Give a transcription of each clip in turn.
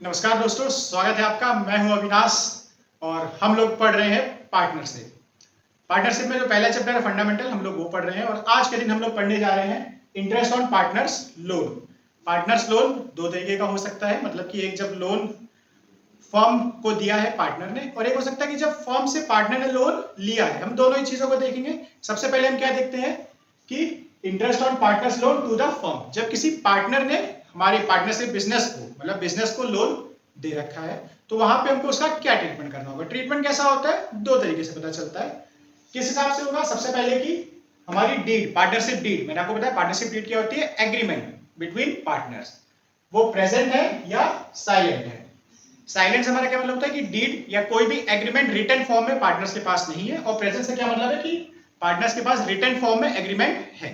नमस्कार दोस्तों, स्वागत है आपका। मैं हूं अविनाश और हम लोग पढ़ रहे हैं पार्टनरशिप। पार्टनरशिप में जो पहला चैप्टर है फंडामेंटल, हम लोग वो पढ़ रहे हैं और आज के दिन हम लोग पढ़ने जा रहे हैं interest on partners loan. Partners loan दो तरीके का हो सकता है, मतलब कि एक जब लोन फर्म को दिया है पार्टनर ने, और एक हो सकता है कि जब फर्म से पार्टनर ने लोन लिया है। हम दोनों ही चीजों को देखेंगे। सबसे पहले हम क्या देखते हैं कि interest on partners loan to the firm. जब किसी पार्टनर ने हमारे पार्टनरशिप बिजनेस को, मतलब बिजनेस को लोन दे रखा है, तो वहां पे हमको उसका क्या ट्रीटमेंट करना होगा। ट्रीटमेंट कैसा होता है, दो तरीके से पता चलता है। किस हिसाब से होगा, सबसे पहले कि हमारी डीड, पार्टनरशिप डीड, मैंने आपको बताया पार्टनरशिप डीड क्या होती है, एग्रीमेंट बिटवीन पार्टनर्स, वो प्रेजेंट है या साइलेंट है। साइलेंट से हमारा क्या मतलब होता है कि डीड या कोई भी एग्रीमेंट रिटन फॉर्म में पार्टनर्स के पास नहीं है, और प्रेजेंट से क्या मतलब है कि पार्टनर्स के पास रिटन फॉर्म में एग्रीमेंट है।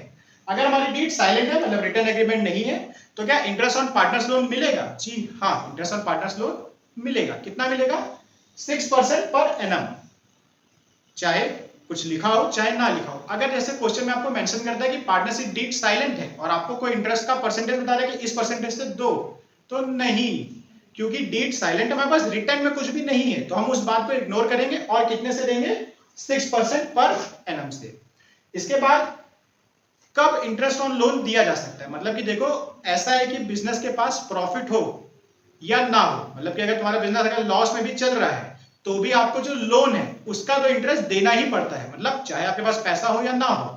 अगर हमारी डीड साइलेंट है, मतलब रिटन एग्रीमेंट नहीं है, तो क्या इंटरेस्ट ऑन पार्टनर्स लोन मिलेगा? जी हाँ, इंटरेस्ट ऑन पार्टनर्स लोन मिलेगा। कितना मिलेगा? 6% पर एनम, चाहे कुछ लिखा हो चाहे ना लिखा हो। अगर जैसे क्वेश्चन में आपको मेंशन करता है कि पार्टनरशिप डीड साइलेंट है और आपको कोई इंटरेस्ट का परसेंटेज बता रहा है कि इस परसेंटेज से दो, तो नहीं, क्योंकि डीड साइलेंट हमारे पास रिटर्न में कुछ भी नहीं है, तो हम उस बात को इग्नोर करेंगे और कितने से देंगे? 6% पर एनम से। इसके बाद कब इंटरेस्ट ऑन लोन दिया जा सकता है, मतलब कि देखो ऐसा है कि बिजनेस के पास प्रॉफिट हो या ना हो, मतलब कि अगर तुम्हारा बिजनेस अगर लॉस में भी चल रहा है तो भी आपको जो लोन है उसका तो इंटरेस्ट देना ही पड़ता है। मतलब चाहे आपके पास पैसा हो या ना हो,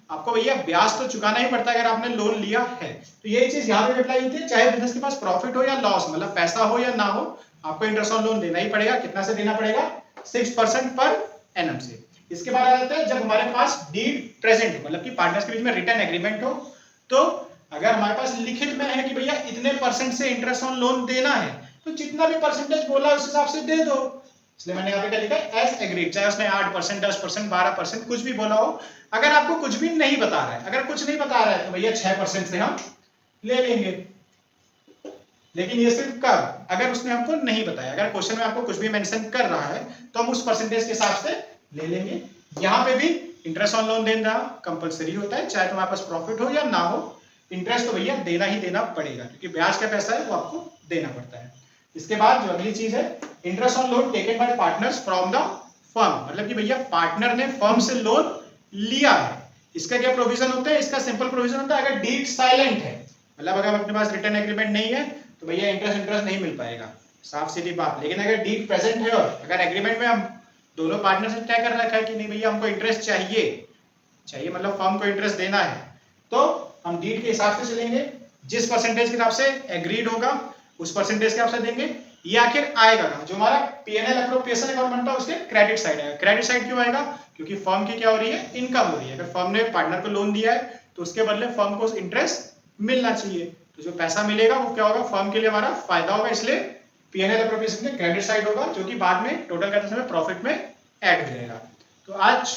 आपको भैया ब्याज तो चुकाना ही पड़ता है अगर आपने लोन लिया है। तो यही चीज यहाँ पे अप्लाई होती है, चाहे बिजनेस के पास प्रॉफिट हो या लॉस, मतलब पैसा हो या ना हो, आपको इंटरेस्ट ऑन लोन देना ही पड़ेगा। कितना से देना पड़ेगा? 6% पर एनम से। इसके बाद आ जाता है जब हमारे पास डीड प्रेजेंट हो, मतलब कि पार्टनर्स के बीच में रिटर्न एग्रीमेंट हो, तो अगर हमारे पास लिखित में है कि भैया इतने परसेंट से इंटरेस्ट ऑन लोन देना है, तो जितना भी परसेंटेज बोला उस हिसाब से दे दो। इसलिए मैंने यहाँ पे क्या लिखा है, एज एग्रीड। चाहे उसने 8%, 10%, 12% कुछ भी बोला हो। अगर आपको कुछ भी नहीं बता रहा है, अगर कुछ नहीं बता रहा है, तो भैया 6% से हम ले लेंगे। लेकिन ये सिर्फ कब, अगर उसने हमको नहीं बताया। अगर क्वेश्चन में आपको कुछ भी मेंशन कर रहा है तो हम उस परसेंटेज के हिसाब से ले लेंगे। यहाँ पे भी इंटरेस्ट ऑन लोन देना कंपलसरी होता है, चाहे तुम्हारे पास प्रॉफिट हो या ना हो। इंटरेस्ट तो भैया देना ही देना पड़ेगा, क्योंकि ब्याज का पैसा है वो आपको देना पड़ता है। इसके बाद जो अगली चीज है, interest on loan taken by partners from the firm, मतलब कि भैया पार्टनर ने फर्म से लोन लिया है। इसका क्या प्रोविजन होता है? इसका सिंपल प्रोविजन होता है, अगर डीड साइलेंट है, मतलब अगर अपने पास रिटर्न एग्रीमेंट नहीं है, तो भैया इंटरेस्ट नहीं मिल पाएगा, साफ सीधी बात। लेकिन अगर डीड प्रेजेंट है और अगर एग्रीमेंट में हम दोनों पार्टनर से तय कर रखा है कि नहीं भैया हमको इंटरेस्ट चाहिए, मतलब फर्म को इंटरेस्ट देना है, तो हम डीड के हिसाब से चलेंगे। जिस परसेंटेज के हिसाब से एग्रीड होगा उस परसेंटेज के हिसाब से देंगे। ये आखिर आएगा कहां? जो हमारा पीएनएल अप्रोप्रिएशन अकाउंट बनता है उसके क्रेडिट साइड आएगा। क्रेडिट साइड क्यों आएगा? क्योंकि फर्म की क्या हो रही है? इनकम हो रही है। अगर फर्म ने पार्टनर को लोन दिया है तो उसके बदले फर्म को इंटरेस्ट मिलना चाहिए, तो जो पैसा मिलेगा वो क्या होगा? फर्म के लिए हमारा फायदा होगा, इसलिए पीएनएल अप्रोप्रिएशन में क्रेडिट साइड होगा, जो कि बाद में टोटल करते समय प्रॉफिट में ऐड हो जाएगा। तो आज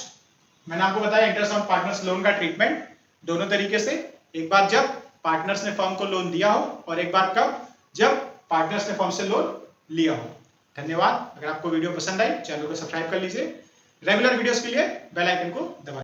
मैंने आपको बताया इंटरेस्ट ऑन पार्टनर्स लोन का ट्रीटमेंट दोनों तरीके से। एक बार जब पार्टनर्स ने फर्म को लोन दिया हो, और एक बार कब, जब पार्टनर्स ने फर्म से लोन लिया हो। धन्यवाद। अगर आपको वीडियो पसंद आई, चैनल को सब्सक्राइब कर लीजिए। रेगुलर वीडियोस के लिए बेल आइकन को दबाइए।